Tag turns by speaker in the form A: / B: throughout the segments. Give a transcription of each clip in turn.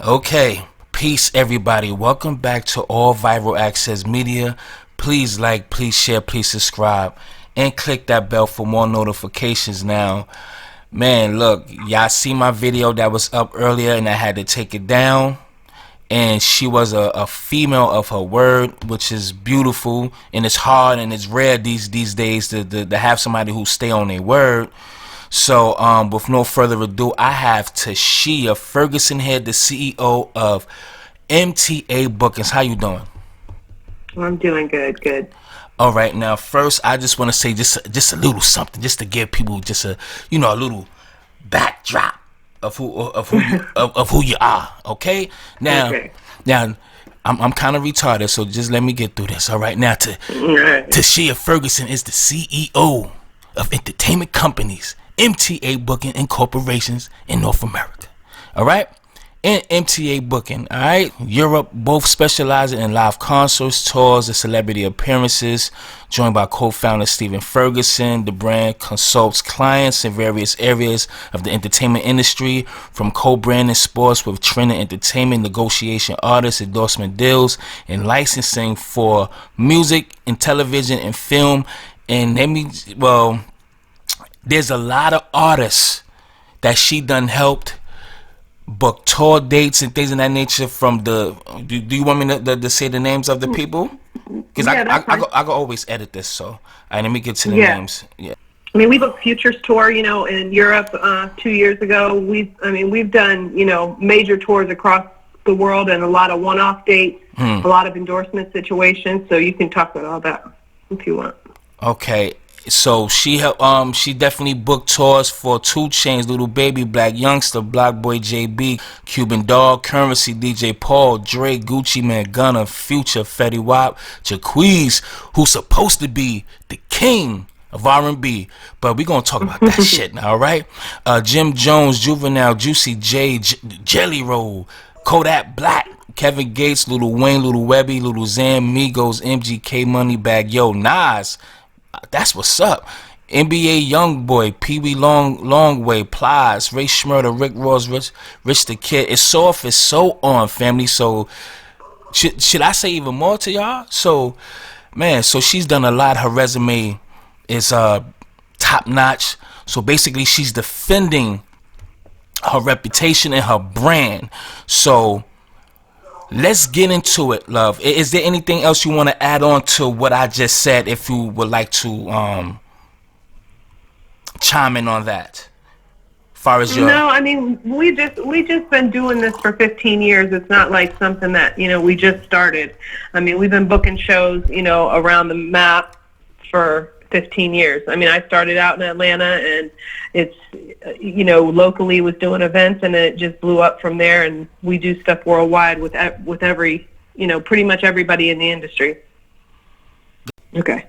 A: Okay, peace everybody. Welcome back to All Viral Access Media. Please like, please share, please subscribe, and click that bell for more notifications now. Man, look, y'all see my video that was up earlier and I had to take it down. And she was a female of her word, which is beautiful, and it's hard and it's rare these days to have somebody who stay on their word. So with no further ado, I have Tashea Ferguson here, the CEO of MTA Bookings. How you doing?
B: I'm doing good.
A: All right, now first I just want to say just a little something, just to give people just a little backdrop of who you are. Okay, now I'm kind of retarded, so just let me get through this. All right, now Tashea Ferguson is the CEO of entertainment companies, MTA Booking and Corporations in North America. All right, and MTA Booking, all right, Europe, both specializing in live concerts, tours, and celebrity appearances. Joined by co-founder Stephen Ferguson, the brand consults clients in various areas of the entertainment industry, from co-branding sports with trend and entertainment, negotiation artists, endorsement deals, and licensing for music and television and film. And there's a lot of artists that she done helped book tour dates and things of that nature. From the do you want me to say the names of the people? Because I can always edit this, so let me get to the names. Yeah,
B: I mean, we booked Futures tour, in Europe 2 years ago. We've done major tours across the world and a lot of one-off dates, a lot of endorsement situations. So you can talk about all that if you want.
A: Okay. So she definitely booked tours for 2 Chainz, Little Baby, Black Youngster, Block Boy JB, Cuban Dog, Currency, DJ Paul, Dre, Gucci Mane, Gunna, Future, Fetty Wap, Jacquees, who's supposed to be the king of R&B, but we're gonna talk about that shit now, all right? Jim Jones, Juvenile, Juicy J, Jelly Roll, Kodak Black, Kevin Gates, Lil Wayne, Lil Webby, Lil Xan, Migos, MGK, Moneybag Yo, Nas. That's what's up. NBA Youngboy, Pee Wee Longway, Plies, Ray Schmurder, Rick Ross, Rich the Kid. It's so on, family. So should I say even more to y'all? So she's done a lot. Her resume is top notch. So basically she's defending her reputation and her brand. So let's get into it, love. Is there anything else you want to add on to what I just said, if you would like to chime in on that?
B: No, I mean, we just been doing this for 15 years. It's not like something that, we just started. I mean, we've been booking shows, around the map for 15 years. I mean, I started out in Atlanta, and it's, locally was doing events, and then it just blew up from there. And we do stuff worldwide with every, pretty much everybody in the industry. Okay.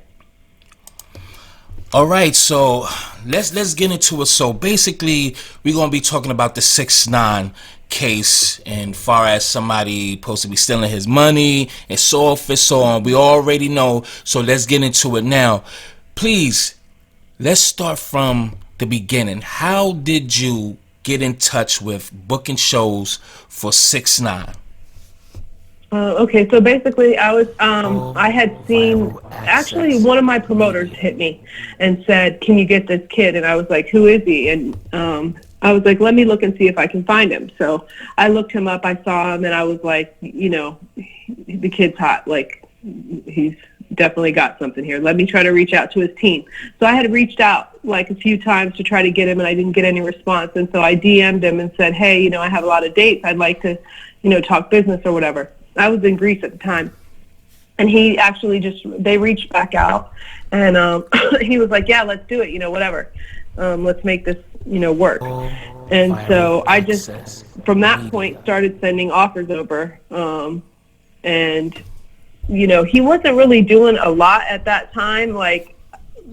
A: All right, so let's get into it. So basically, we're gonna be talking about the 6ix9ine case, and far as somebody supposed to be stealing his money and so on. We already know. So let's get into it now. Please, let's start from the beginning. How did you get in touch with booking shows for 6ix9ine?
B: Okay, so basically I had seen, actually one of my promoters hit me and said, "Can you get this kid?" And I was like, "Who is he?" And I was like, "Let me look and see if I can find him." So I looked him up, I saw him, and I was like, the kid's hot. Like, he's definitely got something here. Let me try to reach out to his team. So I had reached out like a few times to try to get him, and I didn't get any response. And so I DM'd him and said, "Hey, I have a lot of dates. I'd like to, talk business or whatever." I was in Greece at the time. And he actually they reached back out, and he was like, "Yeah, let's do it, whatever. Let's make this, work." And so I just, from that point, started sending offers over. And, he wasn't really doing a lot at that time. Like,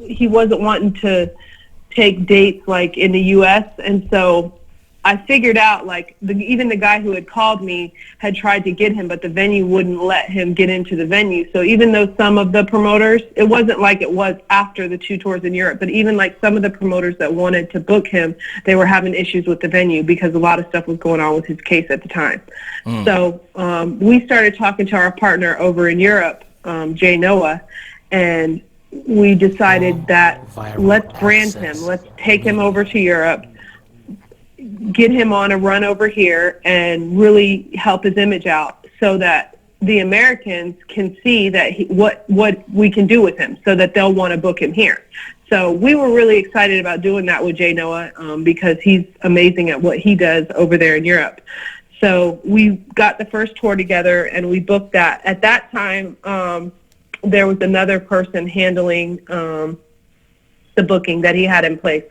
B: he wasn't wanting to take dates, like, in the U.S. And so I figured out, like, even the guy who had called me had tried to get him, but the venue wouldn't let him get into the venue. So even though some of the promoters, it wasn't like it was after the 2 tours in Europe, but even like some of the promoters that wanted to book him, they were having issues with the venue because a lot of stuff was going on with his case at the time. So we started talking to our partner over in Europe, Jay Noah, and we decided that let's brand him. Let's take him over to Europe, get him on a run over here, and really help his image out so that the Americans can see that what we can do with him, so that they'll want to book him here. So we were really excited about doing that with Jay Noah because he's amazing at what he does over there in Europe. So we got the first tour together and we booked that. At that time, there was another person handling the booking that he had in place.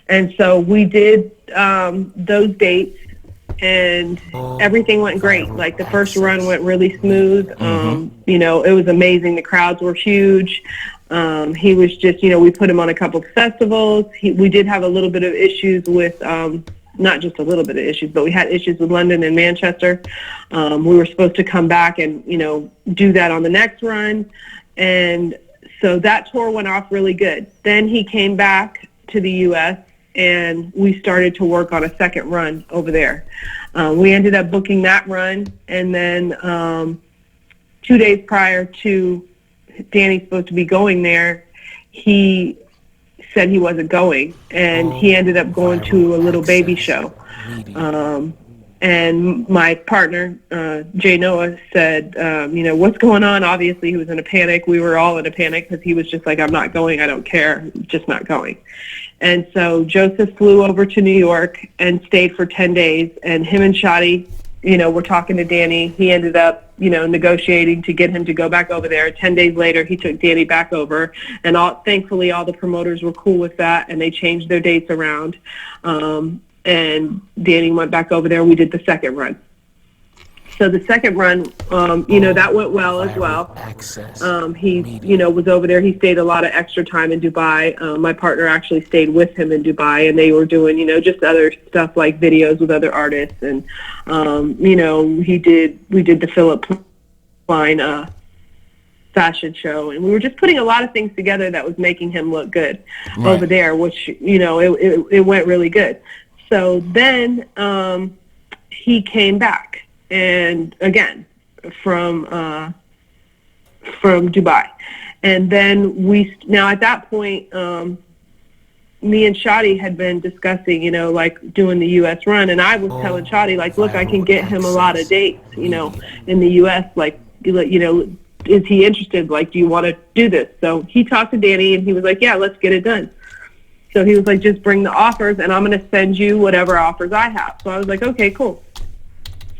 B: And so we did those dates, and everything went great. Like, the first run went really smooth. You know, it was amazing. The crowds were huge. He was just, you know, we put him on a couple of festivals. We did have a little bit of issues with, not just a little bit of issues, but we had issues with London and Manchester. We were supposed to come back and, you know, do that on the next run. And so that tour went off really good. Then he came back to the U.S., and we started to work on a second run over there. We ended up booking that run, and then 2 days prior to Danny supposed to be going there, he said he wasn't going, and he ended up going to a little baby show. And my partner, Jay Noah, said, you know, what's going on? Obviously, he was in a panic. We were all in a panic because he was just like, I'm not going. I don't care. Just not going. And so Joseph flew over to New York and stayed for 10 days. And him and Shotty, you know, were talking to Danny. He ended up, you know, negotiating to get him to go back over there. 10 days later, he took Danny back over. And thankfully, all the promoters were cool with that, and they changed their dates around. And Danny went back over there. We did the second run. So the second run, you know, that went well as well. He, you know, was over there. He stayed a lot of extra time in Dubai. My partner actually stayed with him in Dubai, and they were doing, you know, just other stuff like videos with other artists. And, you know, we did the Philip Klein fashion show, and we were just putting a lot of things together that was making him look good over there, which, you know, it went really good. So then he came back. And again, from Dubai. And then now at that point, me and Shotty had been discussing, you know, like doing the U.S. run. And I was telling Shotty, like, look, I can get him a lot of dates, you know, in the U.S. Like, you know, is he interested? Like, do you want to do this? So he talked to Danny, and he was like, yeah, let's get it done. So he was like, just bring the offers, and I'm going to send you whatever offers I have. So I was like, okay, cool.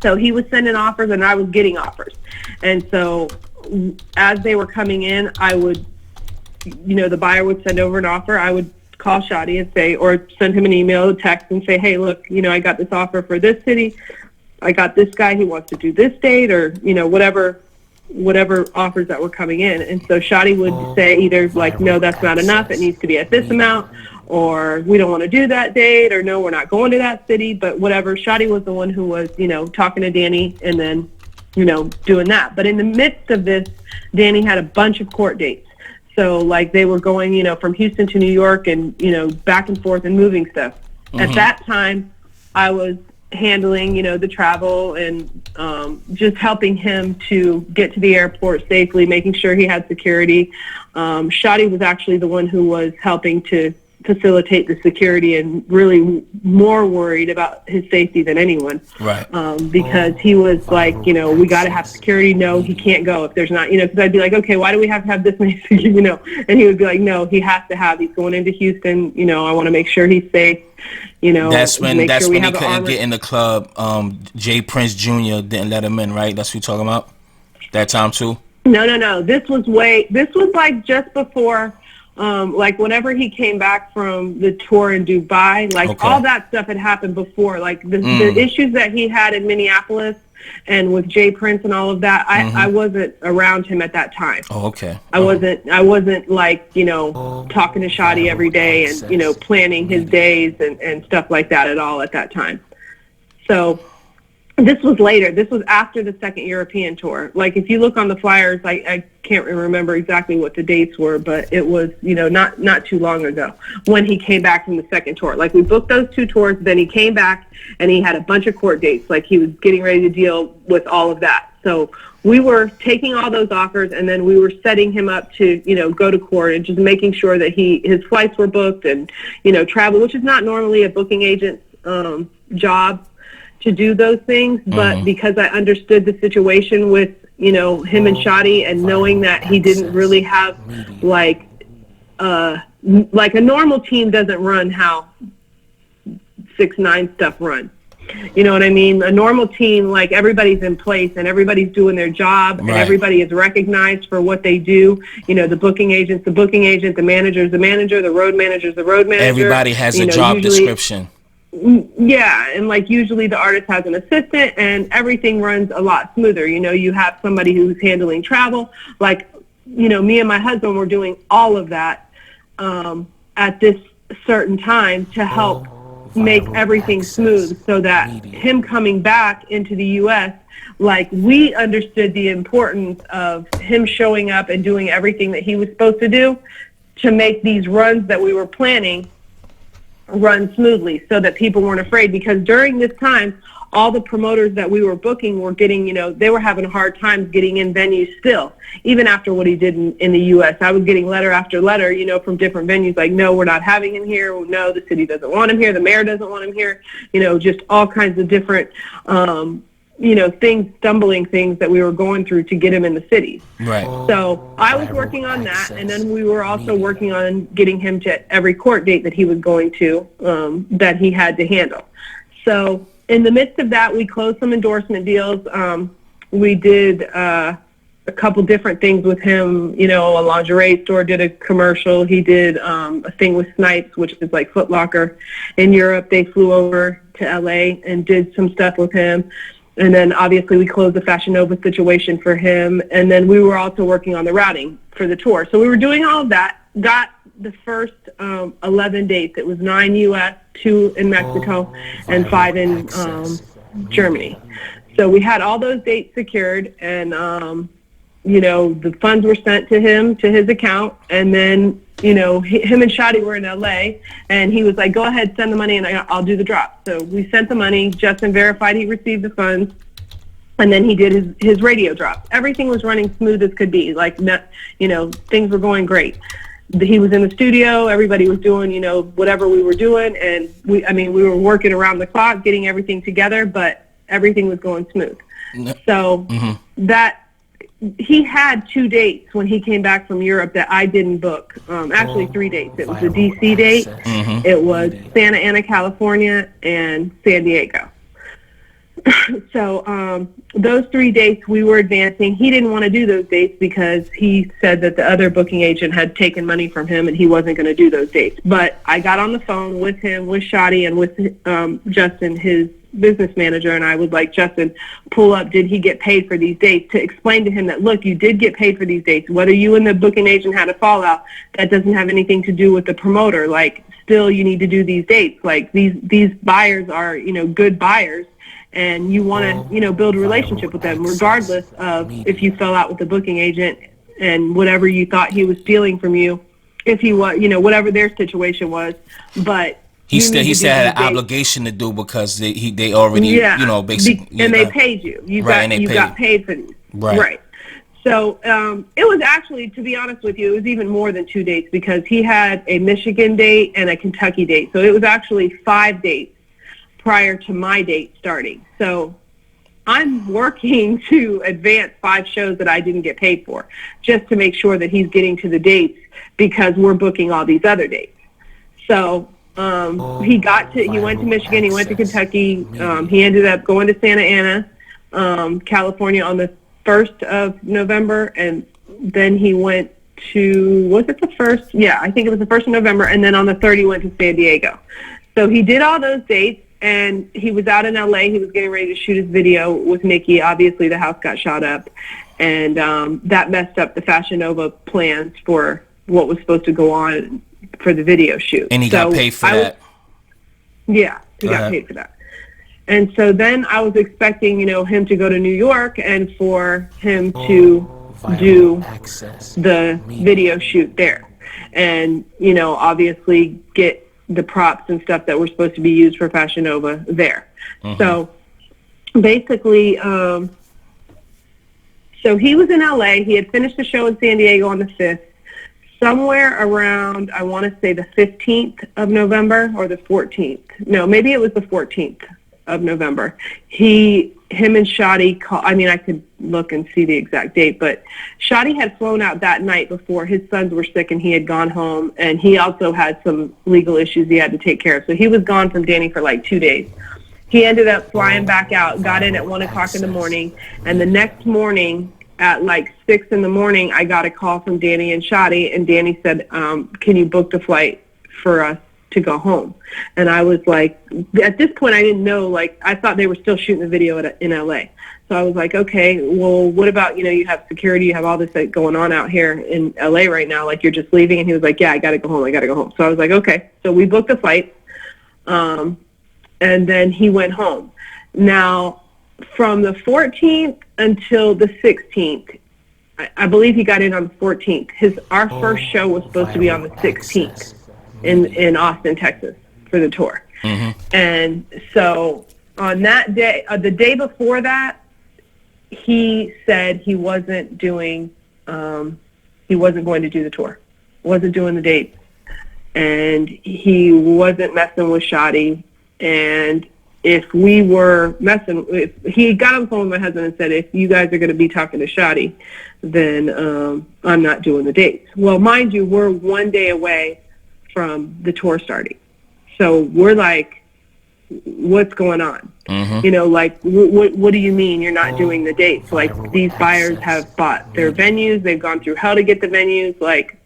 B: So he was sending offers, and I was getting offers. And so as they were coming in, I would, you know, the buyer would send over an offer. I would call Shotty and say, or send him an email, a text, and say, hey, look, you know, I got this offer for this city. I got this guy, he wants to do this date, or, you know, whatever offers that were coming in. And so Shotty would say either like, no, that's not enough, it needs to be at this amount, or we don't want to do that date, or no, we're not going to that city, but whatever. Shotty was the one who was, you know, talking to Danny and then, you know, doing that. But in the midst of this, Danny had a bunch of court dates. So like they were going, you know, from Houston to New York and, you know, back and forth and moving stuff. At that time, I was handling, you know, the travel and just helping him to get to the airport safely, making sure he had security. Shotty was actually the one who was helping to facilitate the security and really more worried about his safety than anyone.
A: Right.
B: Because he was like, you know, we got to have security. No, he can't go if there's not, you know, because I'd be like, okay, why do we have to have this many security, you know? And he would be like, no, he has to have, he's going into Houston, you know, I want to make sure he's safe. You know,
A: that's when he couldn't get in the club. Jay Prince Jr. didn't let him in, right? That's what you're talking about? That time too?
B: No. This was like just before, like whenever he came back from the tour in Dubai, like all that stuff had happened before. Like the issues that he had in Minneapolis and with Jay Prince and all of that, I wasn't around him at that time.
A: Oh, okay.
B: I wasn't like, you know, talking to Shotty every day and, you know, planning his days and stuff like that at all at that time. So this was later. This was after the second European tour. Like, if you look on the flyers, I can't remember exactly what the dates were, but it was, not too long ago when he came back from the second tour. Like, we booked those 2 tours, then he came back and he had a bunch of court dates. Like, he was getting ready to deal with all of that. So we were taking all those offers, and then we were setting him up to, go to court and just making sure that his flights were booked and, travel, which is not normally a booking agent's job to do those things, but because I understood the situation with, him and Shadi, and knowing that he didn't really have like a normal team doesn't run how 6ix9ine stuff runs. You know what I mean? A normal team, like, everybody's in place and everybody's doing their job, and everybody is recognized for what they do. The booking agent's the booking agent, the manager's the manager, the road manager's the road manager.
A: Everybody has a job description.
B: Yeah, and like usually the artist has an assistant, and everything runs a lot smoother. You have somebody who's handling travel. Like, me and my husband were doing all of that at this certain time to help make everything smooth, so that him coming back into the U.S., like, we understood the importance of him showing up and doing everything that he was supposed to do to make these runs that we were planning run smoothly, so that people weren't afraid. Because during this time, all the promoters that we were booking were getting, they were having a hard time getting in venues still, even after what he did in the U.S. I was getting letter after letter, from different venues, like, no, we're not having him here. No, the city doesn't want him here. The mayor doesn't want him here. Just all kinds of different, stumbling things that we were going through to get him in the cities.
A: Right.
B: So I was working on that, and then we were also working on getting him to every court date that he was going to, that he had to handle. So in the midst of that, we closed some endorsement deals. We did a couple different things with him. A lingerie store did a commercial. He did a thing with Snipes, which is like Foot Locker in Europe. They flew over to LA and did some stuff with him. And then obviously we closed the Fashion Nova situation for him. And then we were also working on the routing for the tour. So we were doing all of that, got the first 11 dates. It was 9 U.S., 2 in Mexico, and 5 in Germany. So we had all those dates secured, and, the funds were sent to him, to his account. And then, him and Shadi were in L.A., and he was like, go ahead, send the money, and I'll do the drop. So we sent the money. Justin verified he received the funds, and then he did his radio drop. Everything was running smooth as could be. Like, things were going great. He was in the studio. Everybody was doing, whatever we were doing, and we were working around the clock, getting everything together, but everything was going smooth. So that he had 2 dates when he came back from Europe that I didn't book. Actually, 3 dates. It was the DC date, it was Santa Ana, California, and San Diego. So those 3 dates we were advancing. He didn't want to do those dates because he said that the other booking agent had taken money from him and he wasn't going to do those dates. But I got on the phone with him, with Shadi, and with Justin, his business manager, and I was like, Justin, pull up, did he get paid for these dates? To explain to him that, look, you did get paid for these dates. Whether you and the booking agent had a fallout, that doesn't have anything to do with the promoter. Like, still, you need to do these dates. Like, these buyers are, good buyers, and you want to, build a relationship with them, regardless of if you fell out with the booking agent and whatever you thought he was stealing from you, if he was, whatever their situation was. But
A: he still had an obligation to do because they already, basically.
B: And they paid you. You got paid for these. Right. So it was actually, to be honest with you, it was even more than 2 dates because he had a Michigan date and a Kentucky date. So it was actually 5 dates prior to my date starting. So I'm working to advance 5 shows that I didn't get paid for just to make sure that he's getting to the dates because we're booking all these other dates. So he went to Michigan, he went to Kentucky, he ended up going to Santa Ana, California on the 1st of November, and then he went to, was it the 1st? Yeah, I think it was the 1st of November, and then on the 3rd he went to San Diego. So he did all those dates, and he was out in LA, he was getting ready to shoot his video with Nikki. Obviously the house got shot up, and that messed up the Fashion Nova plans for what was supposed to go on for the video shoot.
A: And he got paid for that.
B: Yeah, he got paid for that. And so then I was expecting, him to go to New York and for him to do the video shoot there. And, obviously get the props and stuff that were supposed to be used for Fashion Nova there. So basically, so he was in LA. He had finished the show in San Diego on the 5th. Somewhere around, I want to say the 15th of November or the 14th. No, maybe it was the 14th of November. Him and Shotty I could look and see the exact date, but Shotty had flown out that night before. His sons were sick and he had gone home, and he also had some legal issues he had to take care of. So he was gone from Danny for like 2 days. He ended up flying back out, got in at 1 o'clock in the morning, and the next morning at like 6 in the morning, I got a call from Danny and Shotty, and Danny said, can you book the flight for us to go home? And I was like, at this point, I didn't know, like, I thought they were still shooting the video in LA. So I was like, okay, well, what about, you have security, you have all this going on out here in LA right now, like you're just leaving? And he was like, yeah, I got to go home. So I was like, okay. So we booked the flight, and then he went home. Now, from the 14th until the 16th, I believe he got in on the 14th. Our first show was supposed to be on the 16th in Austin, Texas for the tour. And so on that day, the day before that, he said he wasn't going to do the tour, wasn't doing the dates, and he wasn't messing with Shotty. And if we were he got on the phone with my husband and said, if you guys are going to be talking to Shotty, then I'm not doing the dates. Well, mind you, we're 1 day away from the tour starting. So we're like, what's going on? Like, what do you mean you're not doing the dates? Like, these buyers have bought their venues. They've gone through hell to get the venues. Like,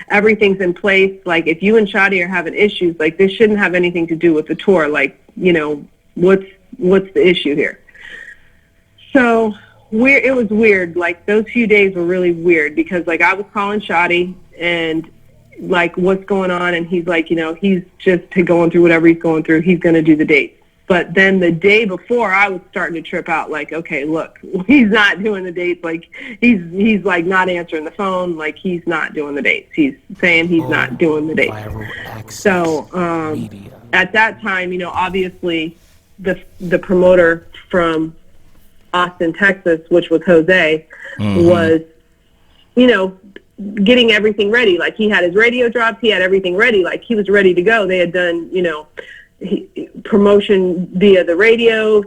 B: everything's in place. Like, if you and Shotty are having issues, like, this shouldn't have anything to do with the tour. Like, what's the issue here? So it was weird. Like, those few days were really weird because, like, I was calling Shotty and, like, what's going on? And he's like, he's just going through whatever he's going through. He's going to do the dates. But then the day before, I was starting to trip out, like, okay, look, he's not doing the dates. Like, he's like not answering the phone. Like, he's not doing the dates. He's saying he's not doing the dates. So at that time, obviously the promoter from Austin, Texas, which was Jose, was, getting everything ready. Like, he had his radio drops. He had everything ready. Like, he was ready to go. They had done, promotion via the radio,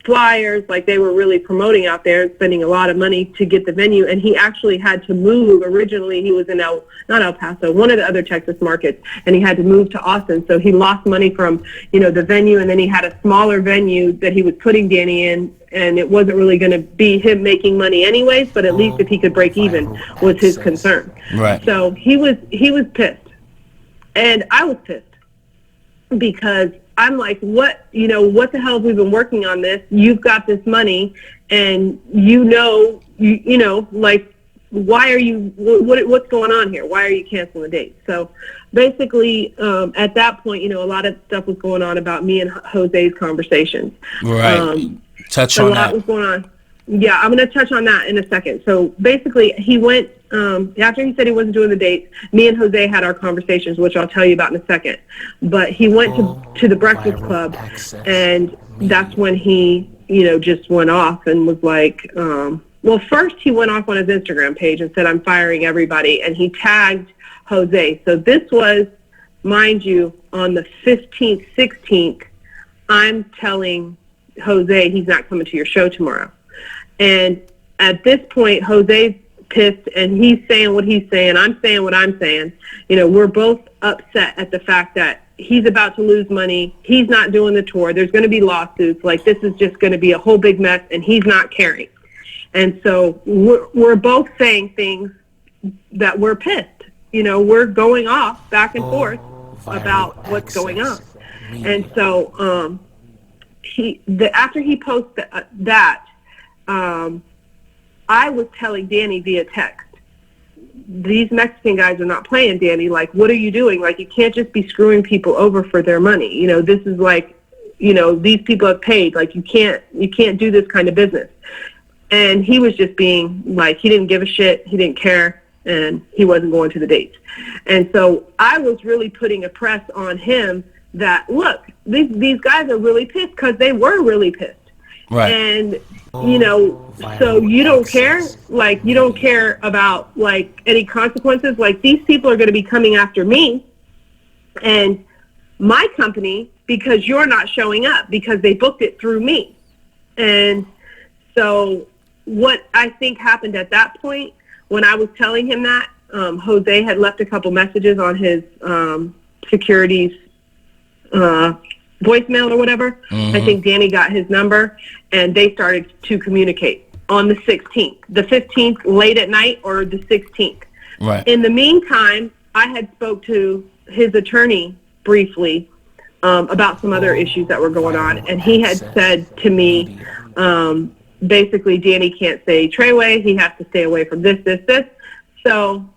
B: flyers. Like, they were really promoting out there and spending a lot of money to get the venue. And he actually had to move. Originally, he was in not El Paso, one of the other Texas markets, and he had to move to Austin. So he lost money from, the venue, and then he had a smaller venue that he was putting Danny in, and it wasn't really going to be him making money anyways, but at least if he could break even was his concern.
A: Right.
B: So he was pissed. And I was pissed. Because I'm like, what the hell have we been working on this? You've got this money, and like, why are you, what's going on here? Why are you canceling the date? So basically, at that point, a lot of stuff was going on about me and Jose's conversations.
A: Right. Touch on that. A lot
B: was going on. Yeah, I'm going to touch on that in a second. So basically, he went, after he said he wasn't doing the dates, me and Jose had our conversations, which I'll tell you about in a second. But he went to the Breakfast Club, and that's when he, just went off and was like, well, first he went off on his Instagram page and said, I'm firing everybody, and he tagged Jose. So this was, mind you, on the 15th, 16th, I'm telling Jose he's not coming to your show tomorrow. And at this point, Jose's pissed, and he's saying what he's saying. I'm saying what I'm saying. We're both upset at the fact that he's about to lose money. He's not doing the tour. There's going to be lawsuits. Like, this is just going to be a whole big mess, and he's not caring. And so we're both saying things that we're pissed. We're going off back and forth about what's going on. And so after he posted that, I was telling Danny via text, these Mexican guys are not playing, Danny. Like, what are you doing? Like, you can't just be screwing people over for their money. This is like, you know, these people have paid. Like, you can't do this kind of business. And he was just being like, he didn't give a shit. He didn't care. And he wasn't going to the dates. And so I was really putting a press on him that, look, these guys are really pissed, because they were really pissed.
A: Right.
B: And, you know, so you don't care? Like, you don't care about, like, any consequences? Like, these people are going to be coming after me and my company because you're not showing up, because they booked it through me. And so what I think happened at that point, when I was telling him that, Jose had left a couple messages on his security's voicemail or whatever. I think Danny got his number, and they started to communicate on the 16th, the 15th late at night, or the 16th.
A: Right.
B: In the meantime, I had spoke to his attorney briefly about some other issues that were going on, and he had said to me, basically, Danny can't say Treyway. He has to stay away from this. So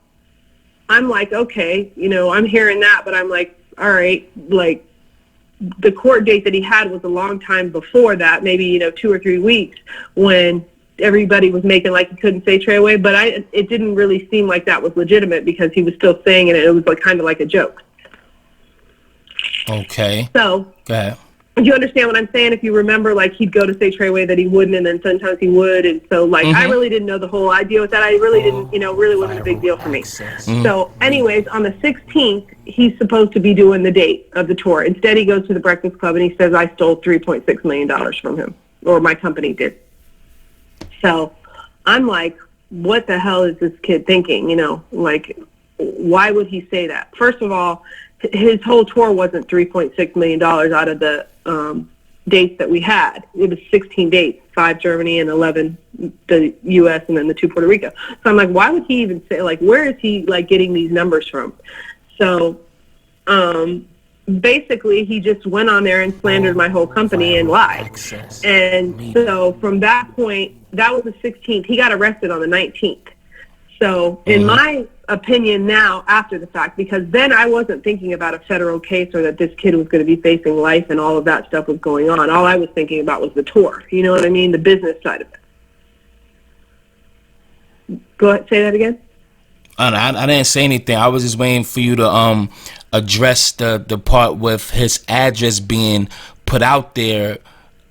B: I'm like, okay, you know, I'm hearing that, but I'm like, all right, like, the court date that he had was a long time before that, maybe, you know, 2 or 3 weeks, when everybody was making like he couldn't say Treyway, but it didn't really seem like that was legitimate, because he was still saying it, and it was like kind of like a joke.
A: Okay.
B: So,
A: go ahead.
B: Do you understand what I'm saying? If you remember, like, he'd go to say Treyway that he wouldn't, and then sometimes he would. And so, like, I really didn't know the whole idea with that. I really didn't, you know, really wasn't a big deal for me. So anyways, on the 16th, he's supposed to be doing the date of the tour. Instead, he goes to the Breakfast Club, and he says, I stole $3.6 million from him, or my company did. So I'm like, what the hell is this kid thinking? You know, like, why would he say that? First of all, his whole tour wasn't $3.6 million out of the dates that we had. It was 16 dates, 5 Germany and 11 the U.S. and then the 2 Puerto Rico. So I'm like, why would he even say, like, where is he, like, getting these numbers from? So basically, he just went on there and slandered my whole company and lied. And so from that point, that was the 16th. He got arrested on the 19th. So in my opinion now, after the fact, because then I wasn't thinking about a federal case or that this kid was going to be facing life and all of that stuff was going on. All I was thinking about was the tour. You know what I mean? The business side of it. Go ahead, say that again.
A: I didn't say anything. I was just waiting for you to address the part with his address being put out there,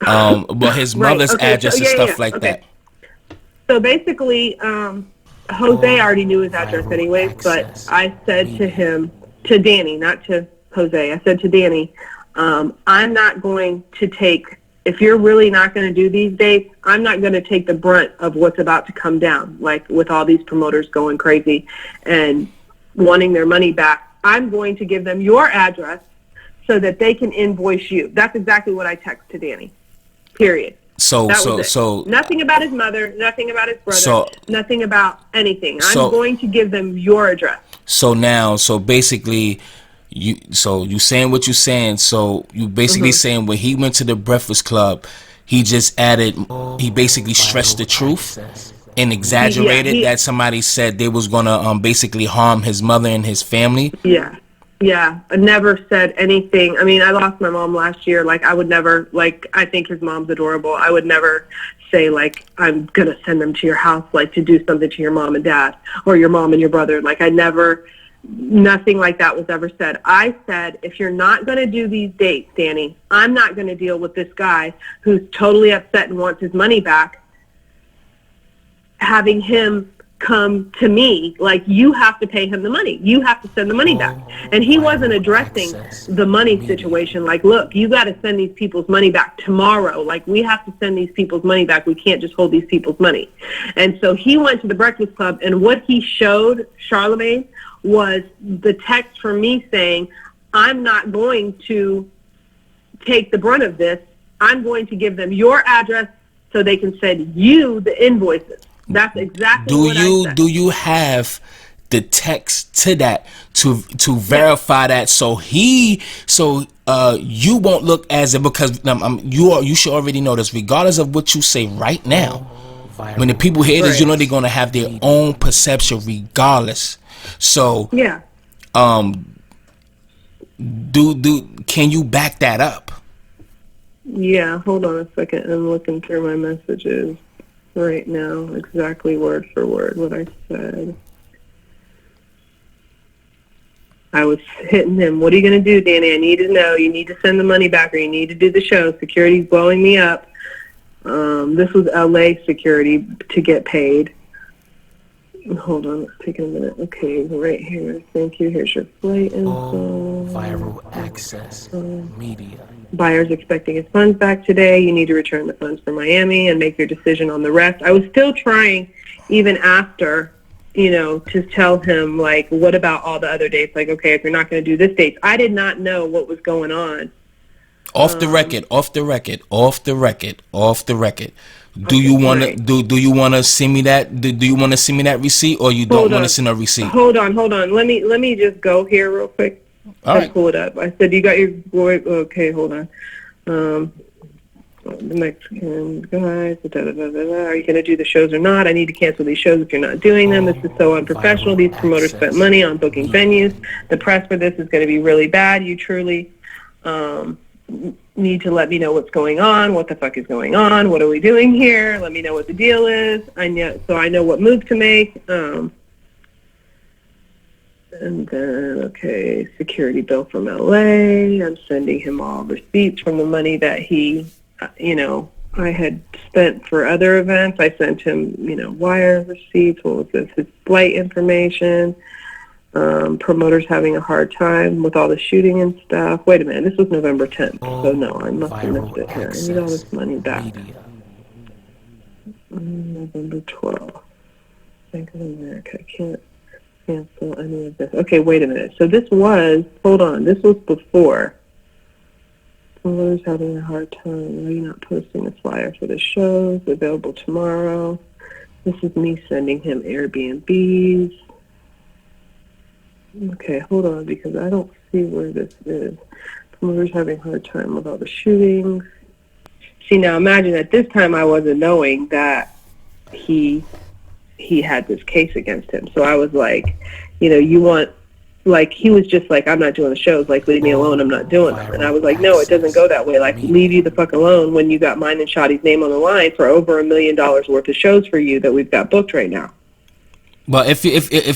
A: well, his mother's address and stuff like that.
B: So basically, Jose already knew his address anyways, but I said to him, to Danny, not to Jose, I said to Danny, I'm not going to take, if you're really not going to do these dates, I'm not going to take the brunt of what's about to come down, like with all these promoters going crazy and wanting their money back. I'm going to give them your address so that they can invoice you. That's exactly what I text to Danny, period. So nothing about his mother, nothing about his brother, nothing about anything. I'm going to give them your address. So now,
A: basically, you saying what you're saying. So you basically saying when he went to the Breakfast Club, he just he basically stretched the truth and exaggerated that somebody said they was gonna basically harm his mother and his family.
B: Yeah, I never said anything. I mean, I lost my mom last year. Like, I would never, like, I think his mom's adorable. I would never say, like, I'm going to send them to your house, like, to do something to your mom and dad or your mom and your brother. Like, nothing like that was ever said. I said, if you're not going to do these dates, Danny, I'm not going to deal with this guy who's totally upset and wants his money back, having him come to me, like, you have to pay him the money. You have to send the money back. And he wasn't addressing the money situation. Like, look, you got to send these people's money back tomorrow. Like, we have to send these people's money back. We can't just hold these people's money. And so he went to the Breakfast Club, and what he showed Charlemagne was the text from me saying, I'm not going to take the brunt of this. I'm going to give them your address so they can send you the invoices. That's exactly what I said.
A: Do you have the text to that to verify that so you won't look as if, because you should already know this, regardless of what you say right now, when the people hear this, you know they're gonna have their own perception regardless. So can you back that up?
B: Yeah, hold on a second. I'm looking through my messages right now, exactly word for word what I said. I was hitting him. What are you going to do, Danny? I need to know. You need to send the money back or you need to do the show. Security's blowing me up. This was LA security to get paid. Hold on, it's taking a minute. Okay, right here. Thank you. Here's your flight info.
A: Viral access media.
B: Buyer's expecting his funds back today. You need to return the funds for Miami and make your decision on the rest. I was still trying, even after, to tell him, like, what about all the other dates? Like, okay, if you're not going to do this date. I did not know what was going on.
A: Off the record. Do you want to do you want to send me that? Do you want to send me that receipt, or you don't want to send a receipt?
B: Hold on. Let me just go here real quick.
A: All right.
B: Pull it up. I said you got your boy. Okay, hold on. The Mexican guys. Are you going to do the shows or not? I need to cancel these shows if you're not doing them. This is so unprofessional. These promoters spent money on booking venues. The press for this is going to be really bad. You truly need to let me know what's going on. What the fuck is going on? What are we doing here? Let me know what the deal is. I know what move to make. And then, okay, security bill from LA. I'm sending him all receipts from the money that he, I had spent for other events. I sent him, wire receipts. What was this? His flight information. Promoters having a hard time with all the shooting and stuff. Wait a minute, this was November 10th. So no, I must have missed it here. I need all this money back. November 12th. Bank of America. I can't cancel any of this. Okay, wait a minute. So this was before. Promoters having a hard time. Are you not posting a flyer for the shows? Available tomorrow. This is me sending him Airbnbs. Okay, hold on, because I don't see where this is. Promoters having a hard time with all the shootings. See, now imagine at this time I wasn't knowing that he had this case against him. So I was like, he was just like, I'm not doing the shows, like, leave me alone, I'm not doing them. And I was like, no, it doesn't go that way. Like, leave you the fuck alone when you got mine and Shotty's name on the line for over $1 million worth of shows for you that we've got booked right now.
A: Well, if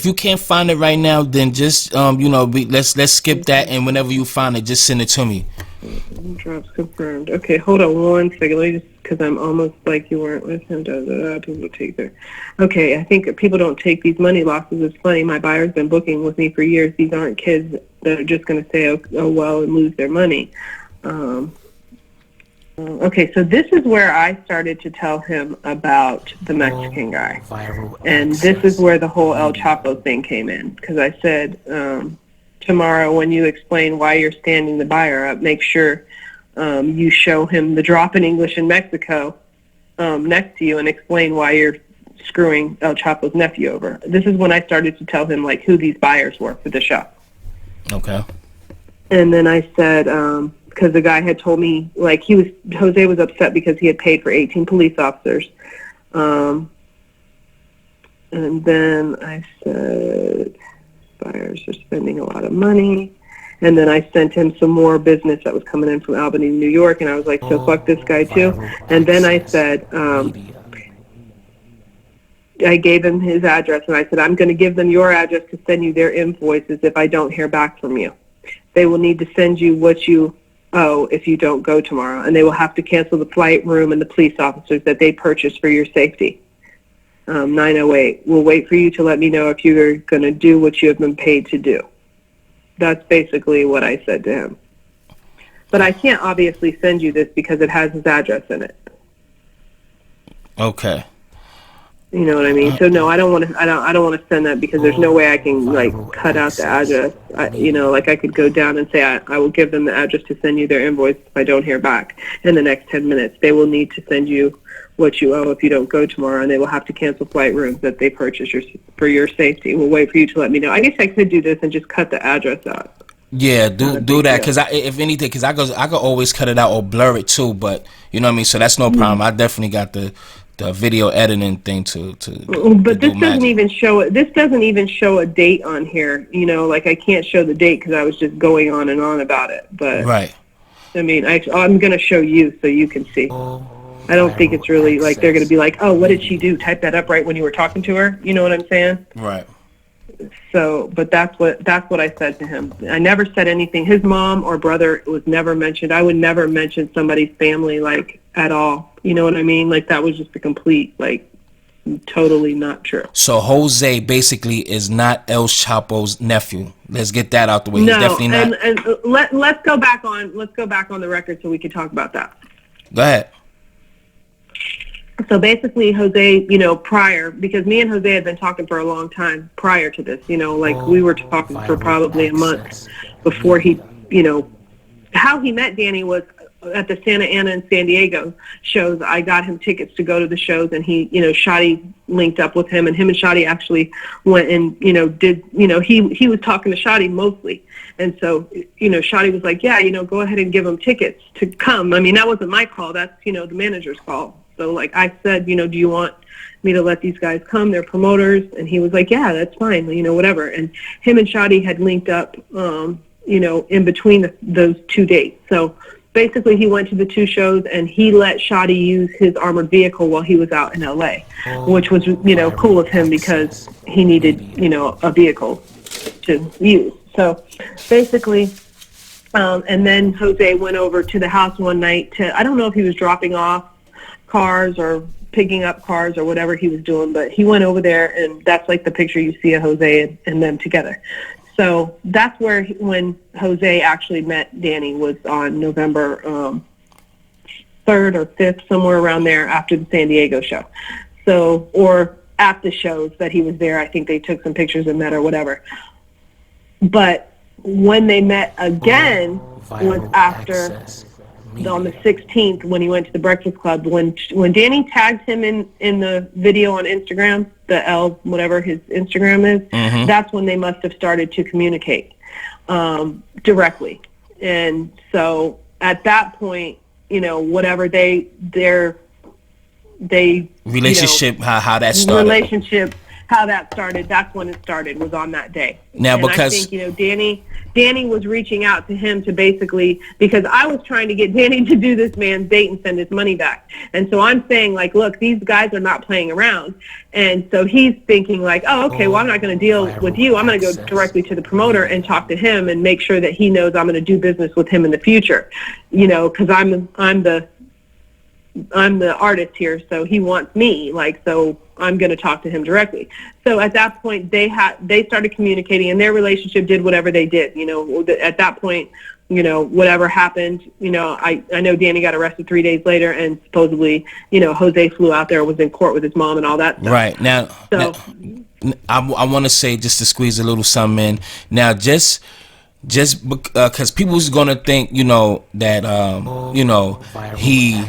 A: you can't find it right now, then just let's skip that, and whenever you find it, just send it to me.
B: Drops confirmed. Okay, hold on one second. Let me just, because I'm almost like you weren't with him. People take their. Okay, I think people don't take these money losses. It's funny. My buyer's been booking with me for years. These aren't kids that are just going to say, oh well, and lose their money. Okay, so this is where I started to tell him about the Mexican guy. And this is where the whole El Chapo thing came in. Because I said, tomorrow when you explain why you're standing the buyer up, make sure you show him the drop in English in Mexico next to you and explain why you're screwing El Chapo's nephew over. This is when I started to tell him, like, who these buyers were for the show.
A: Okay.
B: And then I said... because the guy had told me, like, Jose was upset because he had paid for 18 police officers. And then I said, buyers are spending a lot of money. And then I sent him some more business that was coming in from Albany, New York. And I was like, so fuck this guy too. And then I said, I gave him his address. And I said, I'm going to give them your address to send you their invoices if I don't hear back from you. They will need to send you what you owe if you don't go tomorrow, and they will have to cancel the flight room and the police officers that they purchased for your safety. 908, we'll wait for you to let me know if you're going to do what you have been paid to do. That's basically what I said to him. But I can't obviously send you this because it has his address in it.
A: Okay.
B: You know what I mean? So no, I don't want to send that because there's no way I can, like, cut out the address. I could go down and say I will give them the address to send you their invoice if I don't hear back in the next 10 minutes. They will need to send you what you owe if you don't go tomorrow, and they will have to cancel flight rooms that they purchased for your safety. We'll wait for you to let me know. I guess I could do this and just cut the address out.
A: Yeah, do that, because if anything, because I could always cut it out or blur it too, but you know what I mean. So that's no problem. I definitely got the video editing thing to
B: but this doesn't even show it. This doesn't even show a date on here. Like, I can't show the date because I was just going on and on about it. But
A: right.
B: I mean, I'm going to show you so you can see. I don't think it's really like they're going to be like, oh, what did she do? Type that up right when you were talking to her. You know what I'm saying?
A: Right.
B: So, but that's what I said to him. I never said anything. His mom or brother was never mentioned. I would never mention somebody's family, like, at all. You know what I mean? Like, that was just a complete, like, totally not true.
A: So Jose basically is not El Chapo's nephew. Let's get that out the way.
B: No,
A: He's definitely not.
B: And let's go back on the record so we can talk about that.
A: Go ahead.
B: So basically, Jose, you know, prior, because me and Jose had been talking for a long time prior to this, you know, like we were talking for probably a month before he, you know, how he met Danny was at the Santa Ana and San Diego shows. I got him tickets to go to the shows, and he, you know, Shotty linked up with him, and him and Shotty actually went and, you know, did, you know, he was talking to Shotty mostly. And so, you know, Shotty was like, yeah, you know, go ahead and give him tickets to come. I mean, that wasn't my call. That's, you know, the manager's call. So, like, I said, you know, do you want me to let these guys come? They're promoters. And he was like, yeah, that's fine, you know, whatever. And him and Shotty had linked up, you know, in between those two dates. So basically he went to the two shows, and he let Shotty use his armored vehicle while he was out in L.A., which was, you know, cool of him because he needed, you know, a vehicle to use. So basically, and then Jose went over to the house one night to, I don't know if he was dropping off cars or picking up cars or whatever he was doing, but he went over there, and that's like the picture you see of Jose and them together. So that's where when Jose actually met Danny was on November 3rd or 5th, somewhere around there after the San Diego show. So, or at the shows that he was there, I think they took some pictures and met or whatever. But when they met again was after on the 16th when he went to the Breakfast Club. When Danny tagged him in the video on Instagram, the L, whatever his Instagram is, that's when they must have started to communicate directly. And so at that point, you know, whatever they
A: relationship,
B: you know,
A: how that started.
B: Relationship, how that started, that's when it started, was on that day.
A: Now,
B: and
A: because
B: I think, you know, Danny was reaching out to him to basically, because I was trying to get Danny to do this man's date and send his money back. And so I'm saying, like, look, these guys are not playing around. And so he's thinking like, oh, okay, well, I'm not going to deal with you. I'm going to go directly to the promoter and talk to him and make sure that he knows I'm going to do business with him in the future, you know, because I'm the artist here, so he wants me, like, so I'm going to talk to him directly. So at that point, they started communicating, and their relationship did whatever they did. You know, at that point, you know, whatever happened, you know, I know Danny got arrested 3 days later, and supposedly, you know, Jose flew out there, was in court with his mom and all that stuff.
A: Right. Now,
B: so
A: I want to say, just to squeeze a little something in, now just because people's gonna think, you know, that you know, he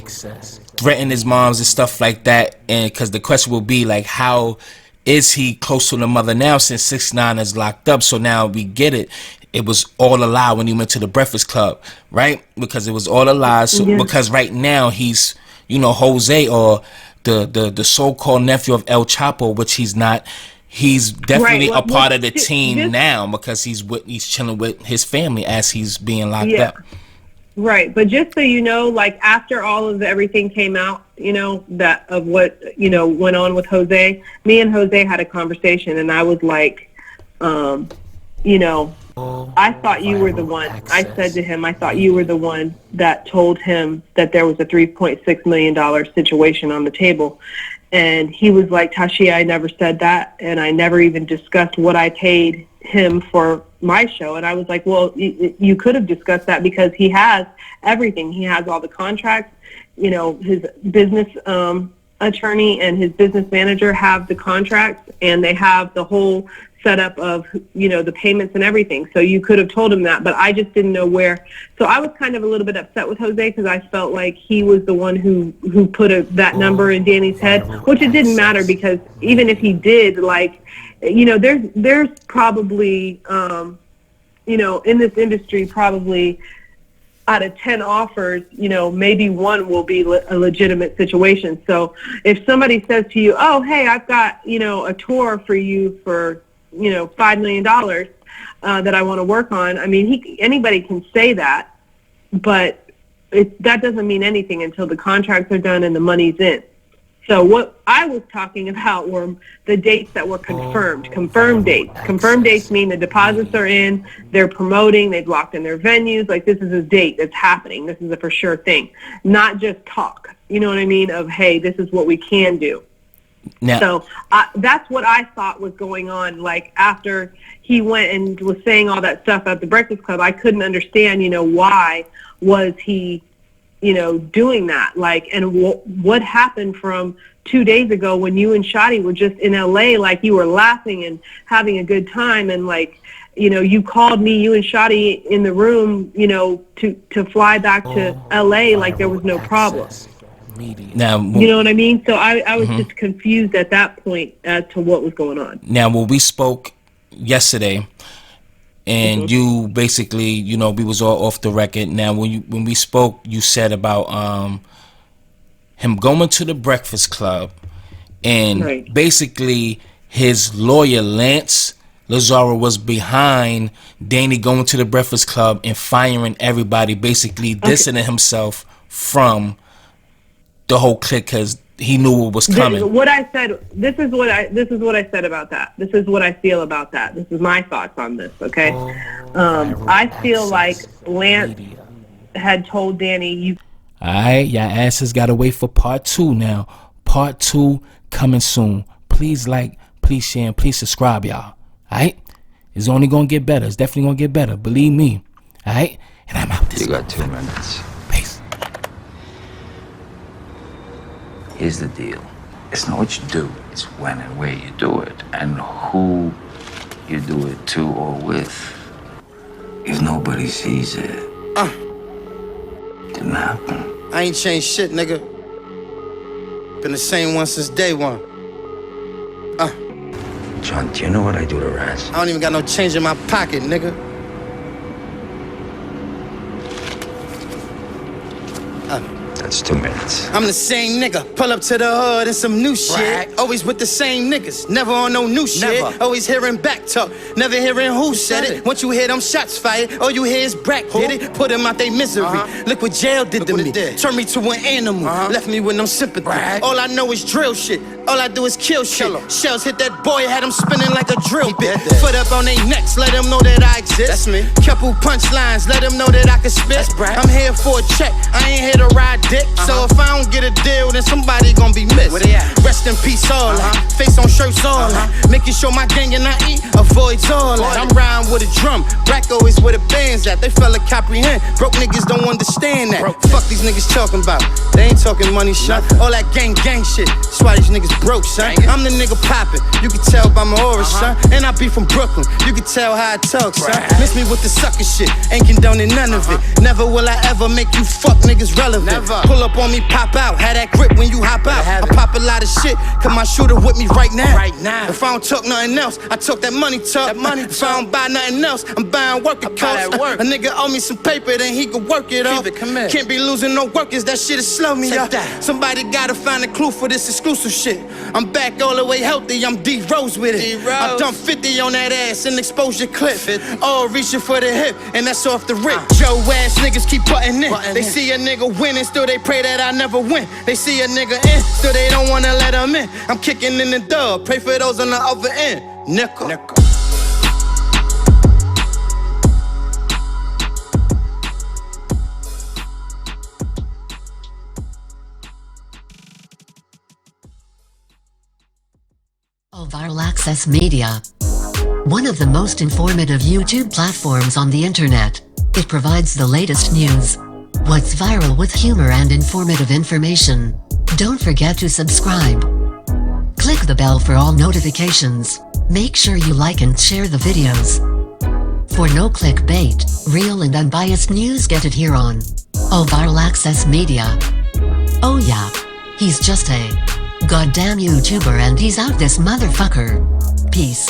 A: threatened his moms and stuff like that, and because the question will be like, how is he close to the mother now since 6ix9ine is locked up? So now we get it. It was all a lie when he went to the Breakfast Club, right? Because it was all a lie. So because right now he's, you know, Jose, or the so-called nephew of El Chapo, which he's not. He's definitely a part of the team now, because he's chilling with his family as he's being locked up.
B: Right, but just so you know, like, after all of everything came out, you know, that of what, you know, went on with Jose, me and Jose had a conversation, and I was like, you know, I thought you were the one. I said to him, I thought you were the one that told him that there was a $3.6 million situation on the table. And he was like, Tashea, I never said that, and I never even discussed what I paid him for my show. And I was like, well, you could have discussed that, because he has everything. He has all the contracts. You know, his business attorney and his business manager have the contracts, and they have the whole setup of, you know, the payments and everything. So you could have told him that, but I just didn't know where. So I was kind of a little bit upset with Jose, because I felt like he was the one who put that number in Danny's head, which it didn't matter, because even if he did, like, you know, there's probably, you know, in this industry, probably out of 10 offers, you know, maybe one will be a legitimate situation. So if somebody says to you, oh, hey, I've got, you know, a tour for you for, you know, $5 million that I want to work on. I mean, anybody can say that, but that doesn't mean anything until the contracts are done and the money's in. So what I was talking about were the dates that were confirmed, confirmed dates. Confirmed dates mean the deposits are in, they're promoting, they've locked in their venues. Like, this is a date that's happening. This is a for sure thing, not just talk. You know what I mean? Of, hey, this is what we can do. Now, so that's what I thought was going on. Like, after he went and was saying all that stuff at the Breakfast Club, I couldn't understand, why was he doing that? Like, and what happened from 2 days ago when you and Shotty were just in LA, like, you were laughing and having a good time, and like, you called me, you and Shotty in the room, to fly back to LA like there was no problem. Now, you know what I mean? So I was just confused at that point as to what was going on.
A: Now, when we spoke yesterday, and you basically, we was all off the record. Now, when we spoke, you said about him going to the Breakfast Club, and basically his lawyer Lance Lazaro was behind Danny going to the Breakfast Club and firing everybody, basically distancing himself from the whole clique because he knew what was coming.
B: This is what I said about that. This is what I feel about that. This is my thoughts on this, okay? I feel like Lance had told Danny,
A: Alright, y'all asses gotta wait for part 2 now. Part 2 coming soon. Please like, please share, and please subscribe, y'all. Alright? It's only gonna get better. It's definitely gonna get better. Believe me. Alright? And I'm out this
C: You got 2 minutes.
A: Peace.
C: Here's the deal. It's not what you do, it's when and where you do it, and who you do it to or with. If nobody sees it, didn't happen.
D: I ain't changed shit, nigga. Been the same one since day one.
C: John, do you know what I do to rats?
D: I don't even got no change in my pocket, nigga.
C: That's 2 minutes.
D: I'm the same nigga. Pull up to the hood and some new shit.
C: Right.
D: Always with the same niggas. Never on no new shit.
C: Never.
D: Always hearing back talk. Never hearing who said it. Once you hear them shots fired, all you hear is Brack did it. Put them out they misery. Look what jail did to me. Turned me to an animal. Left me with no sympathy. Right. All I know is drill shit. All I do is kill shit. Shells hit that boy, had him spinning like a drill bit. Foot up on they necks, let them know that I exist. That's me. Couple punchlines, let them know that I can spit. I'm here for a check, I ain't here to ride dick. So if I don't get a deal, then somebody gon' be missed. Where they at? Rest in peace, all that. Face on shirts, all that. Making sure my gang and I eat avoids all that. I'm riding with a drum, Brack always where the band's at. They fella comprehend, broke niggas don't understand that. Fuck these niggas talking about, they ain't talking money, son. All that gang shit, that's why these niggas broke, son. I'm the nigga poppin', you can tell by my aura, son. And I be from Brooklyn, you can tell how I talk, son. Miss me with the sucker shit, ain't condoning none of it. Never will I ever make you fuck niggas relevant. Pull up on me, pop out, had that grip when you hop out. I pop a lot of shit, cause my shooter with me right now. If I don't talk nothing else, I talk that money talk. If I don't buy nothing else, I'm buying working costs. A nigga owe me some paper, then he can work it off. Can't be losing no workers, that shit is slow me up. Somebody gotta find a clue for this exclusive shit. I'm back all the way healthy, I'm D-Rose with it. I dumped 50 on that ass and exposure clip. All reaching for the hip, and that's off the rip. Joe ass niggas keep putting in. They see a nigga winning, still they pray that I never win. They see a nigga in, still they don't wanna let him in. I'm kicking in the dub, pray for those on the other end. Nickel.
E: Viral Access Media. One of the most informative YouTube platforms on the internet. It provides the latest news. What's viral with humor and informative information. Don't forget to subscribe. Click the bell for all notifications. Make sure you like and share the videos. For no clickbait, real and unbiased news, get it here on Viral Access Media. Oh yeah, he's just a goddamn YouTuber and he's out this motherfucker. Peace.